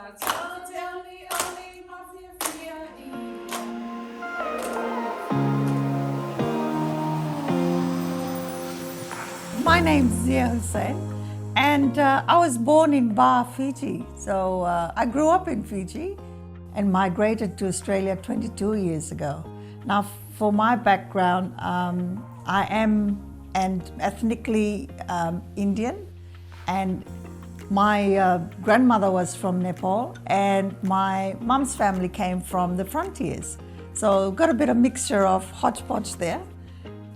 My name's Ziya and I was born in Ba, Fiji. So I grew up in Fiji and migrated to Australia 22 years ago. Now, for my background, I am ethnically Indian, and my grandmother was from Nepal, and my mum's family came from the frontiers. So got a bit of mixture of hodgepodge there.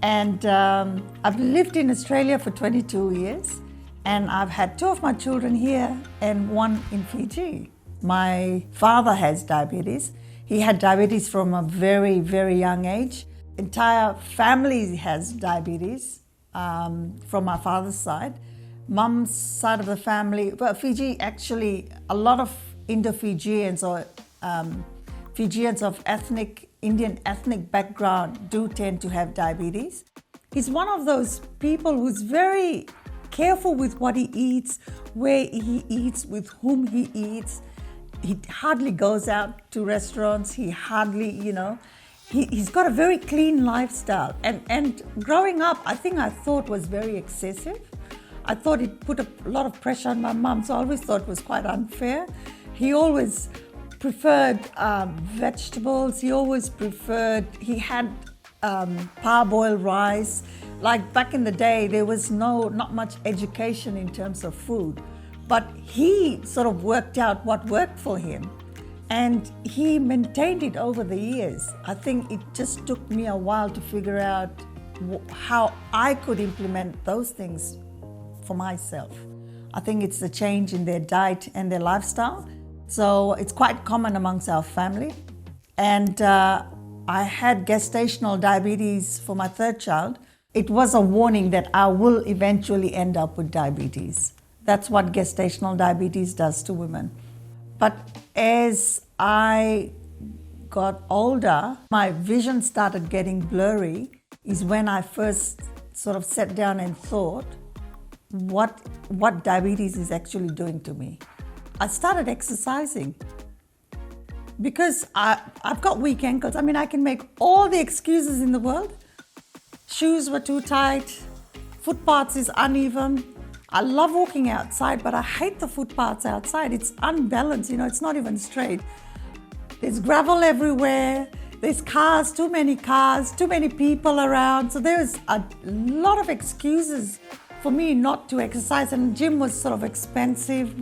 And I've lived in Australia for 22 years, and I've had two of my children here and one in Fiji. My father has diabetes. He had diabetes from a very, very young age. Entire family has diabetes from my father's side. Mum's side of the family, well, Fiji actually, a lot of Indo-Fijians or Fijians of Indian ethnic background do tend to have diabetes. He's one of those people who's very careful with what he eats, where he eats, with whom he eats. He hardly goes out to restaurants. He hardly, he's got a very clean lifestyle. And growing up, I thought was very excessive. I thought it put a lot of pressure on my mum, so I always thought it was quite unfair. He always preferred vegetables. He had parboiled rice. Like back in the day, there was not much education in terms of food, but he sort of worked out what worked for him, and he maintained it over the years. I think it just took me a while to figure out how I could implement those things for myself. I think it's the change in their diet and their lifestyle. So it's quite common amongst our family. And I had gestational diabetes for my third child. It was a warning that I will eventually end up with diabetes. That's what gestational diabetes does to women. But as I got older, my vision started getting blurry, is when I first sort of sat down and thought, what diabetes is actually doing to me. I started exercising because I've got weak ankles. I mean, I can make all the excuses in the world. Shoes were too tight, footpaths is uneven. I love walking outside, but I hate the footpaths outside. It's unbalanced, it's not even straight. There's gravel everywhere. There's cars, too many people around. So there's a lot of excuses for me not to exercise, and the gym was sort of expensive,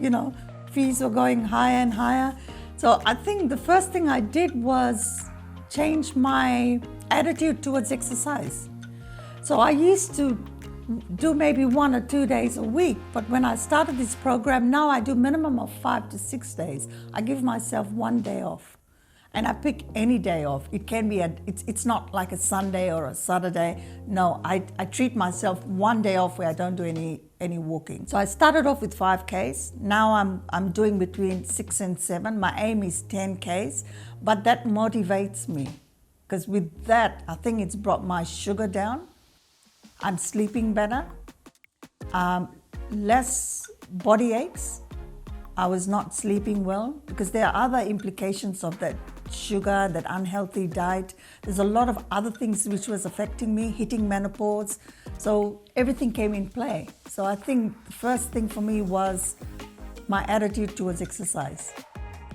fees were going higher and higher. So I think the first thing I did was change my attitude towards exercise. So I used to do maybe 1 or 2 days a week, but when I started this program, now I do minimum of 5 to 6 days. I give myself 1 day off. And I pick any day off. It can be it's not like a Sunday or a Saturday. No, I treat myself 1 day off where I don't do any walking. So I started off with 5Ks. Now I'm doing between 6 and 7. My aim is 10Ks, but that motivates me, because with that, I think it's brought my sugar down. I'm sleeping better, less body aches. I was not sleeping well because there are other implications of that sugar, that unhealthy diet. There's a lot of other things which was affecting me, hitting menopause. So everything came in play. So I think the first thing for me was my attitude towards exercise.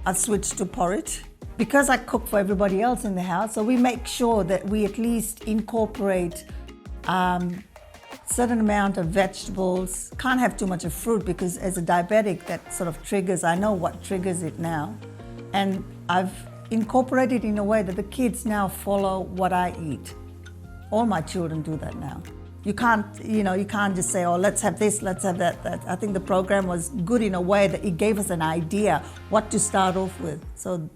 I switched to porridge because I cook for everybody else in the house. So we make sure that we at least incorporate certain amount of vegetables. Can't have too much of fruit because as a diabetic, that sort of triggers, I know what triggers it now. And I've incorporated in a way that the kids now follow what I eat. All my children do that now. You can't just say, oh, let's have this, let's have that. I think the program was good in a way that it gave us an idea what to start off with. So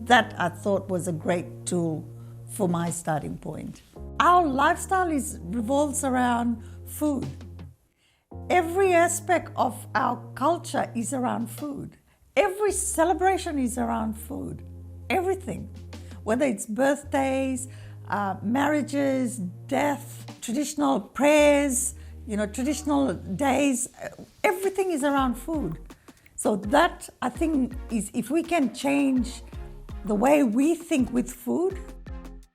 that I thought was a great tool for my starting point. Our lifestyle revolves around food. Every aspect of our culture is around food. Every celebration is around food. Everything, whether it's birthdays, marriages, death, traditional prayers, traditional days, everything is around food. So that, I think, is if we can change the way we think with food,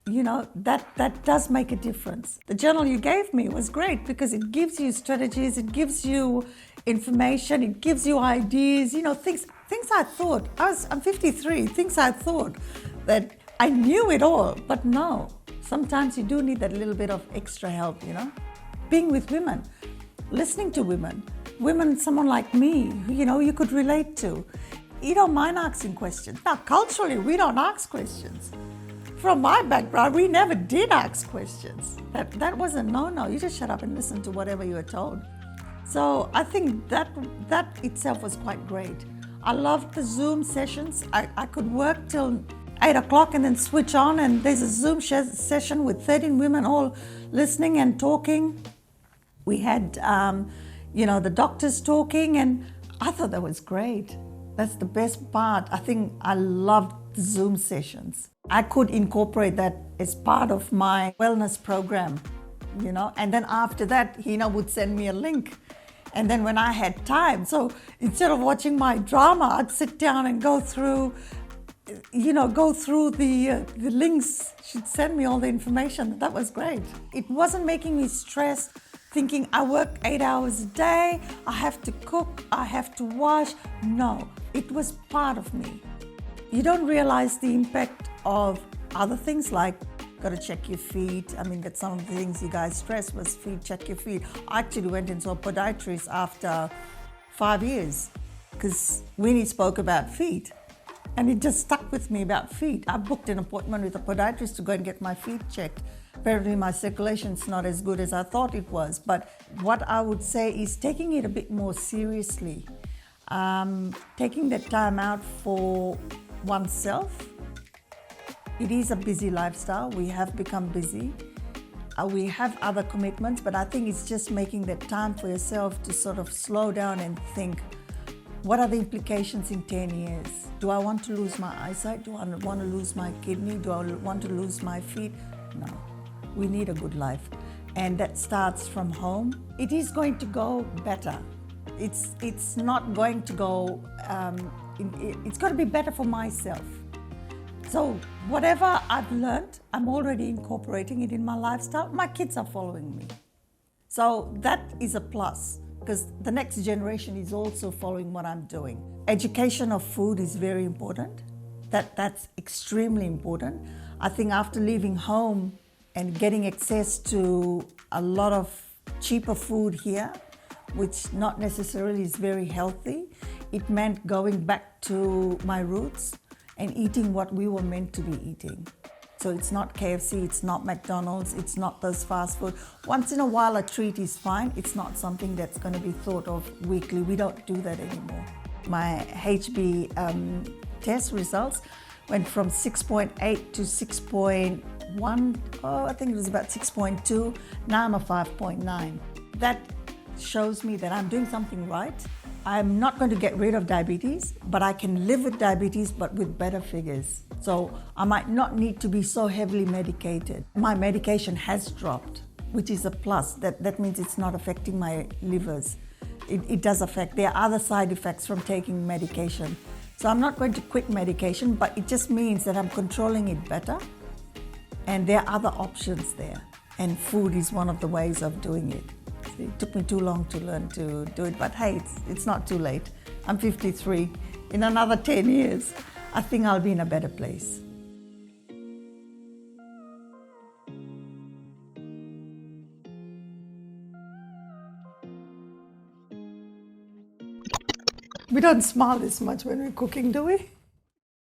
that does make a difference. The journal you gave me was great because it gives you strategies, it gives you information, it gives you ideas, things I thought. I'm 53, things I thought that I knew it all, but no. Sometimes you do need that little bit of extra help, Being with women, listening to women, someone like me, you could relate to. You don't mind asking questions. Now, culturally, we don't ask questions. From my background, we never did ask questions. That was a no-no. You just shut up and listen to whatever you were told. So I think that itself was quite great. I loved the Zoom sessions. I could work till 8 o'clock and then switch on, and there's a Zoom session with 13 women all listening and talking. We had, the doctors talking, and I thought that was great. That's the best part. I think I loved the Zoom sessions. I could incorporate that as part of my wellness program, and then after that, Hina would send me a link. And then when I had time, so instead of watching my drama, I'd sit down and go through the links. She'd send me all the information. That was great. It wasn't making me stressed, thinking I work 8 hours a day, I have to cook, I have to wash. No, it was part of me. You don't realize the impact of other things like got to check your feet. I mean, that's some of the things you guys stressed was feet, check your feet. I actually went and saw a podiatrist after 5 years because Winnie spoke about feet. And it just stuck with me about feet. I booked an appointment with a podiatrist to go and get my feet checked. Apparently my circulation's not as good as I thought it was. But what I would say is taking it a bit more seriously. Taking the time out for oneself. It is a busy lifestyle. We have become busy. We have other commitments, but I think it's just making that time for yourself to sort of slow down and think, what are the implications in 10 years? Do I want to lose my eyesight? Do I want to lose my kidney? Do I want to lose my feet? No, we need a good life. And that starts from home. It is going to go better. It's not going to go, it's going to be better for myself. So whatever I've learned, I'm already incorporating it in my lifestyle. My kids are following me. So that is a plus, because the next generation is also following what I'm doing. Education of food is very important. That's extremely important. I think after leaving home and getting access to a lot of cheaper food here, which not necessarily is very healthy, it meant going back to my roots and eating what we were meant to be eating. So it's not KFC, it's not McDonald's, it's not those fast food. Once in a while a treat is fine. It's not something that's going to be thought of weekly. We don't do that anymore. My HB test results went from 6.8 to 6.1, I think it was about 6.2. Now I'm a 5.9. That shows me that I'm doing something right. I'm not going to get rid of diabetes, but I can live with diabetes, but with better figures. So I might not need to be so heavily medicated. My medication has dropped, which is a plus. That means it's not affecting my livers. It does affect. There are other side effects from taking medication. So I'm not going to quit medication, but it just means that I'm controlling it better. And there are other options there. And food is one of the ways of doing it. It took me too long to learn to do it, but hey, it's not too late. I'm 53. In another 10 years, I think I'll be in a better place. We don't smile this much when we're cooking, do we?